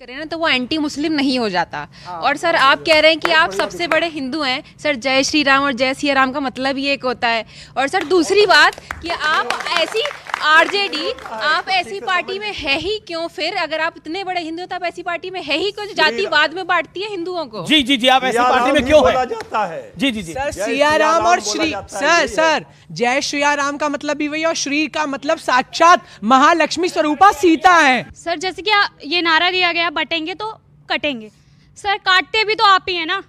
करें ना तो वो एंटी मुस्लिम नहीं हो जाता। और सर आप कह रहे हैं कि आप सबसे बड़े हिंदू हैं। सर जय श्री राम और जय सिया राम का मतलब ही एक होता है। और सर दूसरी बात कि आप ऐसी आरजेडी आप ऐसी पार्टी में है ही क्यों? फिर अगर आप इतने बड़े हिंदू तो आप ऐसी पार्टी में है ही क्यों जो जातिवाद में बांटती है हिंदुओं को? जी जी जी, आप ऐसी पार्टी में क्यों है? जाता है जी जी जी सर सिया राम और श्री सर जय श्री राम का मतलब भी वही और श्री का मतलब साक्षात महालक्ष्मी स्वरूपा सीता है। सर जैसे कि ये नारा दिया गया बटेंगे तो कटेंगे, सर काटते भी तो आप ही है ना।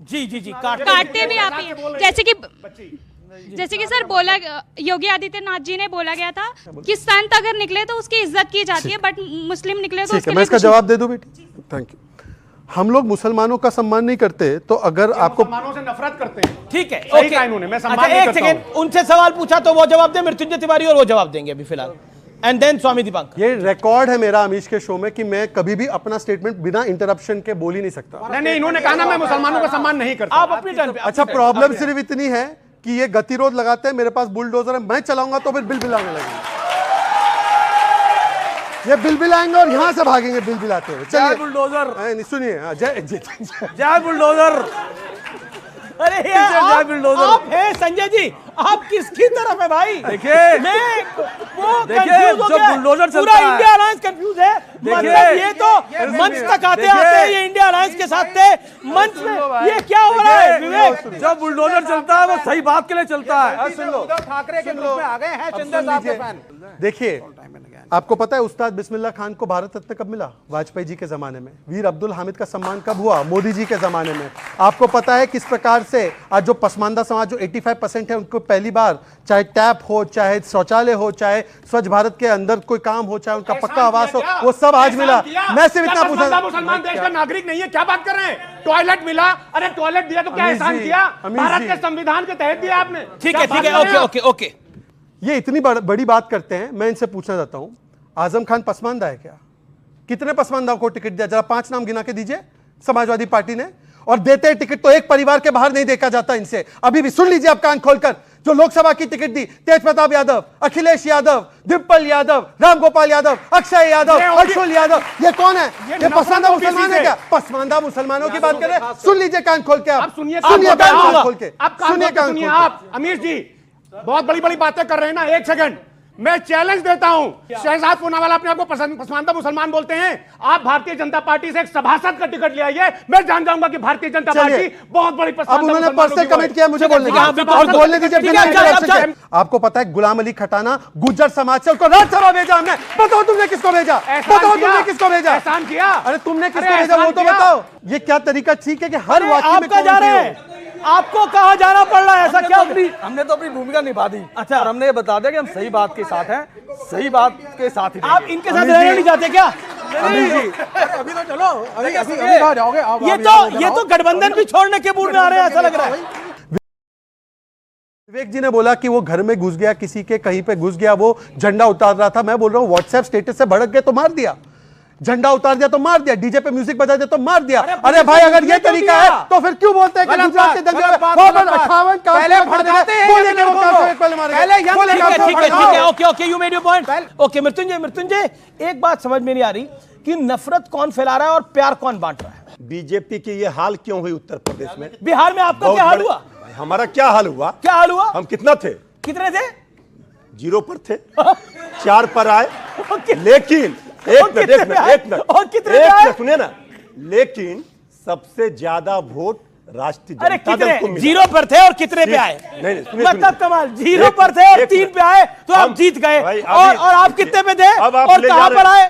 जी जी जी, काटते भी आप ही हैं। जैसे कि सर बोला योगी आदित्यनाथ जी ने बोला गया था कि संत अगर निकले तो उसकी इज्जत की जाती है, बट मुस्लिम निकले तो उसके लिए मैं इसका जवाब दे दूं बेटी? Thank you. हम लोग मुसलमानों का सम्मान नहीं करते तो अगर आपको मुसलमानों से नफरत करते हैं। ठीक है, सही कहा इन्होंने, मैं सम्मान नहीं एक करता सेकंड, उनसे सवाल पूछा तो वो जवाब दे, मृत्युंजय तिवारी और वो जवाब देंगे अभी फिलहाल, एंड देन स्वामी दीपांकर। ये रिकॉर्ड है मेरा अमीश के शो में कि मैं कभी भी अपना स्टेटमेंट बिना इंटरप्शन के बोल ही नहीं सकता। नहीं, इन्होंने कहा ना मैं मुसलमानों का सम्मान नहीं करता। आप अपनी टर्न पे। अच्छा, प्रॉब्लम सिर्फ इतनी है कि ये गतिरोध लगाते हैं, मेरे पास बुलडोजर है, मैं चलाऊंगा तो फिर बिल आने लगेंगे। ये बिल आएंगे और यहां से भागेंगे बिल आते हुए। चलिए बुलडोजर सुनिए, जय बुलडोजर। अरे यार आप हैं संजय जी, आप किसकी तरफ है भाई? देखिए जो बुलडोजर चलता है, इंडिया अलायंस कंफ्यूज है। मतलब ये तो मंच तक आते आते ये इंडिया अलायंस के साथ थे, मंच में ये क्या हो रहा है विवेक? जब बुलडोजर चलता है वो सही बात के लिए चलता है। सुन लो, ठाकरे के ग्रुप में आ गए हैं शिंदे साहब के फैन। देखिए, आपको पता है उस्ताद बिस्मिल्लाह खान को भारत रत्न कब मिला? वाजपेयी जी के जमाने में। वीर अब्दुल हामिद का सम्मान कब हुआ? मोदी जी के जमाने में। आपको पता है किस प्रकार से आज जो पसमानदा समाज जो 85% है उनको पहली बार चाहे टैप हो, चाहे शौचालय हो, चाहे स्वच्छ भारत के अंदर कोई काम हो, चाहे उनका पक्का आवास हो, वो सब आज मिला। मैं सिर्फ इतना पूछा, मुसलमान देश का नागरिक नहीं है, क्या बात कर रहे हैं? टॉयलेट मिला, अरे टॉयलेट दिया तो क्या एहसान किया? भारत के संविधान के तहत दिया आपने। ठीक है, ओके ओके। ये इतनी बड़ी बात करते हैं, मैं इनसे पूछना चाहता हूं, आजम खान पसमानदा है क्या? कितने पसमानदाओं को टिकट दिया? जरा 5 नाम गिना के दीजिए समाजवादी पार्टी ने। और देते टिकट तो एक परिवार के बाहर नहीं देखा जाता इनसे। अभी भी सुन लीजिए आप कान खोलकर, जो लोकसभा की टिकट दी तेज प्रताप यादव, अखिलेश यादव, डिम्पल यादव, रामगोपाल यादव, अक्षय यादव, अर्जुन यादव, ये कौन है? ये पसमानदा मुसलमान है क्या? पसमानदा मुसलमानों की बात करें, सुन लीजिए कान खोल के। आप सुनिए कान खोल के, सुनिए आप अमीश जी बहुत बड़ी बड़ी बातें कर रहे हैं ना। एक सेकंड, मैं चैलेंज देता हूं। शहजाद पूनावाला अपने आप को पसमानदा मुसलमान बोलते हैं। आप भारतीय जनता पार्टी से एक सभासद का टिकट ले आइए, मैं जान जाऊंगा कि भारतीय जनता पार्टी बहुत बड़ी पसमानदा। अब उन्होंने पर्सनल कमेंट किया, मुझे बोलने दीजिए। आपको पता है गुलाम अली खटाना गुज्जर समाज से, उसको राज्यसभा भेजा हमने। बताओ तुमने किसको भेजा? बताओ तुमने किसको भेजा? एहसान किया? अरे तुमने किसको भेजा वो तो बताओ। ये क्या तरीका ठीक है कि हर वाक्य में जा रहे हैं? आपको कहां जाना पड़ रहा है? ऐसा क्या? हमने तो अपनी भूमिका निभा दी। अच्छा, और हमने ये बता दिया कि हम सही बात के साथ हैं, सही बात के साथ ही। आप इनके साथ रहना नहीं चाहते क्या? अभी तो चलो, अभी कहाँ जाओगे? ये तो गठबंधन भी छोड़ने के मूड में आ रहे हैं, ऐसा लग रहा है। विवेक जी ने बोला कि वो घर में घुस गया, किसी के कहीं पे घुस गया, वो झंडा उतार रहा था। मैं बोल रहा हूँ व्हाट्सएप स्टेटस से भड़क गए तो मार दिया, झंडा उतार दिया तो मार दिया, डीजे पे म्यूजिक बजा दिया तो मार दिया। अरे भाई अगर ये तरीका है तो फिर क्यों बोलते हैं कि गुजरात के दंगे में 58 का पहले भड़काते हैं, okay, you made your point. Okay Mrityunjay, एक बात समझ में नहीं आ रही कि नफरत कौन फैला रहा है और प्यार कौन बांट रहा है? बीजेपी की ये हाल क्यों हुई उत्तर प्रदेश में? बिहार में आपका क्या हाल हुआ? हमारा क्या हाल हुआ? क्या हाल हुआ? हम कितना थे? कितने थे? 0 पर थे, 4 पर आए। लेकिन एक मिनट और कितने सुनिए ना, लेकिन सबसे ज्यादा वोट राष्ट्रीय अरे जनता दल को कितने? मिला। 0 पर थे और कितने पे आए? नहीं, मतलब कमाल, 0 पर थे और 3 पे आए तो आप जीत गए। और आप कितने पे थे और कहां पर आए?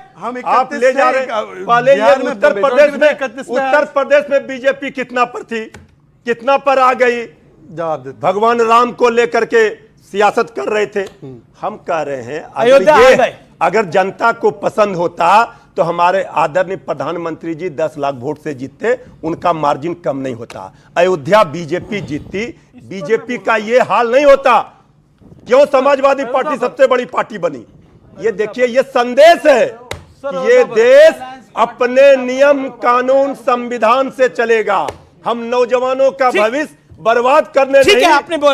आप ले जा रहे हैं। पहले ये उत्तर प्रदेश में बीजेपी कितना पर थी, कितना पर आ गई? जवाब दे। भगवान राम को लेकर के सियासत कर रहे थे। हम कह रहे हैं अगर जनता को पसंद होता तो हमारे आदरणीय प्रधानमंत्री जी 10 लाख वोट से जीतते, उनका मार्जिन कम नहीं होता। अयोध्या बीजेपी जीतती, बीजेपी का ये हाल नहीं होता। क्यों समाजवादी पार्टी सबसे बड़ी पार्टी बनी? ये देखिए, ये संदेश है कि ये देश अपने नियम कानून संविधान से चलेगा। हम नौजवानों का भविष्य बर्बाद करने नहीं,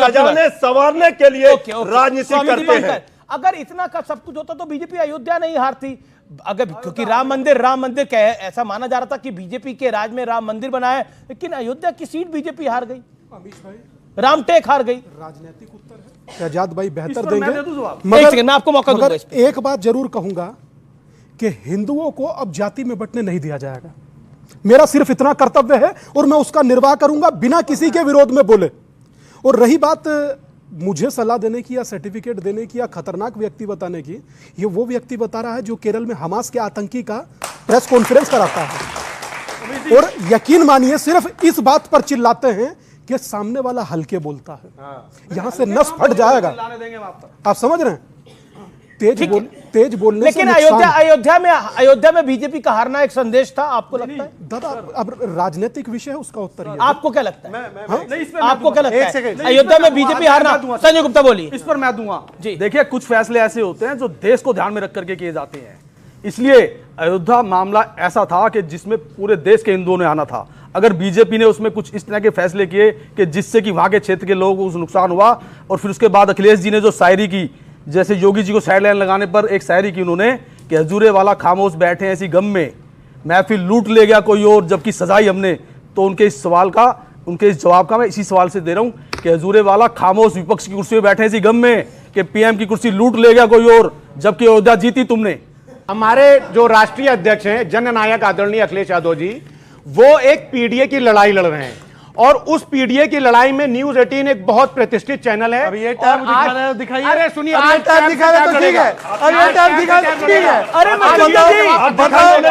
सजाने संवारने के लिए राजनीति करते हैं। अगर इतना का सब कुछ होता तो बीजेपी अयोध्या नहीं हारती, अगर क्योंकि राम मंदिर ऐसा माना जा रहा था कि बीजेपी के राज में राम मंदिर बना है, लेकिन अयोध्या की सीट बीजेपी हार गई, रामटेक हार गई। राजनीतिक उत्तर है, आजाद भाई बेहतर पर मैं देंगे। दे दूं जवाब। मैं आपको मौका दूंगा मगर इस पे। एक बात जरूर कहूंगा कि हिंदुओं को अब जाति में बंटने नहीं दिया जाएगा। मेरा सिर्फ इतना कर्तव्य है और मैं उसका निर्वाह करूंगा बिना किसी के विरोध में बोले। और रही बात मुझे सलाह देने की या सर्टिफिकेट देने की या खतरनाक व्यक्ति बताने की, ये वो व्यक्ति बता रहा है जो केरल में हमास के आतंकी का प्रेस कॉन्फ्रेंस कराता है। और यकीन मानिए सिर्फ इस बात पर चिल्लाते हैं कि सामने वाला हल्के बोलता है, यहां से नस फट जाएगा। आप समझ रहे हैं? तेज बोलने लेकिन से अयोध्या में बीजेपी का हारना एक संदेश था, आपको लगता है? दादा अब राजनीतिक विषय है, उसका उत्तर ये। आपको क्या लगता है? आपको क्या लगता है अयोध्या में बीजेपी हारना? संजय गुप्ता बोलिए। इस पर मैं दूंगा जी। देखिए, कुछ फैसले ऐसे होते हैं जो देश को ध्यान में रख करके किए जाते हैं, इसलिए अयोध्या मामला ऐसा था कि जिसमें पूरे देश के हिंदुओं ने आना था। अगर बीजेपी ने उसमें कुछ इस तरह के फैसले किए कि जिससे कि वहां के क्षेत्र के लोगों को नुकसान हुआ, और फिर उसके बाद अखिलेश जी ने जो शायरी की, जैसे योगी जी को साइड लाइन लगाने पर एक शायरी की उन्होंने कि हजूरे वाला खामोश बैठे ऐसी गम में, महफिल लूट ले गया कोई और जबकि सजाई हमने। तो उनके इस जवाब का मैं इसी सवाल से दे रहा हूं कि हजूरे वाला खामोश विपक्ष की कुर्सी पे बैठे ऐसी गम में कि पीएम की कुर्सी लूट ले गया कोई और जबकि अयोध्या जीती तुमने। हमारे जो राष्ट्रीय अध्यक्ष हैं जननायक आदरणीय अखिलेश यादव जी, वो एक पीडीए की लड़ाई लड़ रहे हैं, और उस पीडीए की लड़ाई में न्यूज 18 एक बहुत प्रतिष्ठित चैनल है। अब ये टर्म दिखाइए। अरे सुनिए, अब ये टर्म दिखा रहे तो ठीक है। अब ये टर्म दिखा रहे तो ठीक है। अरे आप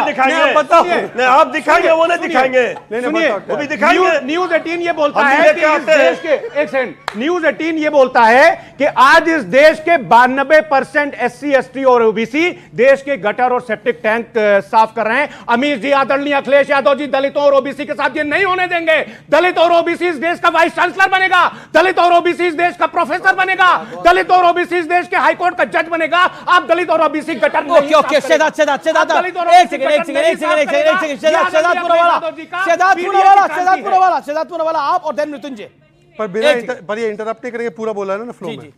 दिखाएंगे, आप दिखाएंगे, वो नहीं दिखाएंगे। सुनिए, वो भी दिखाएंगे। न्यूज 18 ये बोलता हम है लेके कि इस आते हैं। देश के, एक सेकंड, न्यूज 18 ये बोलता है कि आज इस देश के 92% SC ST और ओबीसी देश के गटर और सेप्टिक टैंक साफ कर रहे हैं। अमीर जी, आदरणीय अखिलेश यादव जी दलितों और ओबीसी के साथ ये नहीं होने देंगे। दलित और ओबीसी इस देश का वाइस चांसलर बनेगा, दलित और ओबीसी इस देश का प्रोफेसर बनेगा, दलित और ओबीसी इस देश के हाईकोर्ट का जज बनेगा। आप दलित और ओबीसी गटर ओके शहजाद पूनावाला आप और देन मृत्युंजय। पर ये इंटरप्ट नहीं करेंगे, पूरा बोला है ना फ्लो में।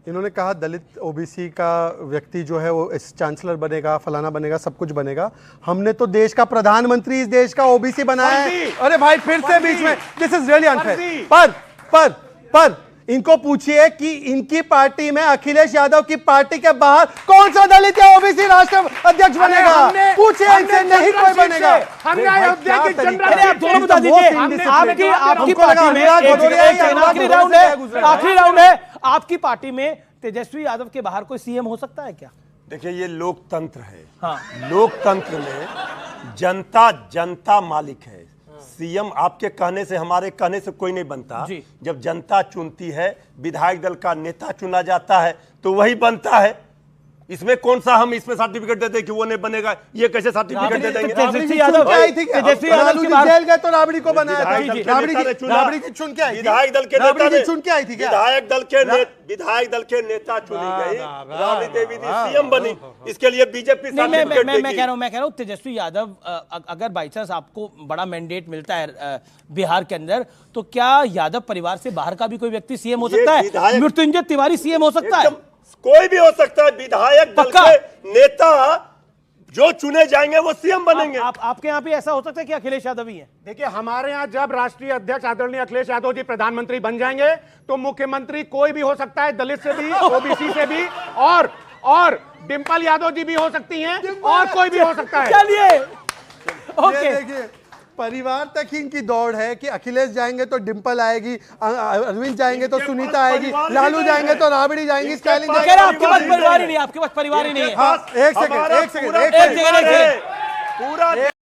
इन्होंने कहा दलित ओबीसी का व्यक्ति जो है वो चांसलर बनेगा, फलाना बनेगा, सब कुछ बनेगा। हमने तो देश का प्रधानमंत्री इस देश का ओबीसी बनाया है। अरे भाई फिर से बीच में, दिस इज रियली अनफेयर। पर इनको पूछिए कि इनकी पार्टी में अखिलेश यादव की पार्टी के बाहर कौन सा दलित या ओबीसी राष्ट्र अध्यक्ष बनेगा? पूछिए इनसे, नहीं कोई बनेगा। हमने अयोध्या की जनरल, आप दोनों बता दीजिए, आपकी पार्टी में आखिरी राउंड है, आपकी पार्टी में तेजस्वी यादव के बाहर कोई सीएम हो सकता है क्या? देखिए, ये लोकतंत्र है। हाँ। लोकतंत्र में जनता मालिक है। सीएम आपके कहने से, हमारे कहने से कोई नहीं बनता। जब जनता चुनती है, विधायक दल का नेता चुना जाता है, तो वही बनता है। इसमें कौन सा हम इसमें सर्टिफिकेट देते कि वो नहीं बनेगा? ये कैसे सर्टिफिकेट दे देंगे? तेजस्वी यादव जेल गए तो राबड़ी को बनाया था। राबड़ी की चुन के आई थी। विधायक दल के नेता ने चुन के आई थी क्या? विधायक दल के नेता चुनी गई, राबड़ी देवी सीएम बनी। इसके लिए बीजेपी सर्टिफिकेट देगी। मैं कह रहा हूँ तेजस्वी यादव, अगर बाई चांस आपको बड़ा मैंडेट मिलता है बिहार के अंदर, तो क्या यादव परिवार से बाहर का भी कोई व्यक्ति सीएम हो सकता है? मृत्युंजय तिवारी सीएम हो सकता है? कोई भी हो सकता है। विधायक दल के नेता जो चुने जाएंगे वो सीएम बनेंगे। आपके यहाँ भी ऐसा हो सकता है कि अखिलेश यादव ही है? देखिए, हमारे यहाँ जब राष्ट्रीय अध्यक्ष आदरणीय अखिलेश यादव जी प्रधानमंत्री बन जाएंगे तो मुख्यमंत्री कोई भी हो सकता है, दलित से भी, ओबीसी से भी, और डिंपल यादव जी भी हो सकती हैं, और कोई भी हो सकता है। चलिए, ओके, परिवार तक ही इनकी दौड़ है कि अखिलेश जाएंगे तो डिंपल आएगी, अरविंद जाएंगे तो सुनीता आएगी, लालू जाएंगे तो राबड़ी जाएंगी, स्टालिन जाएंगे। आपके पास परिवार ही नहीं है, आपके पास परिवार ही नहीं है। एक सेकंड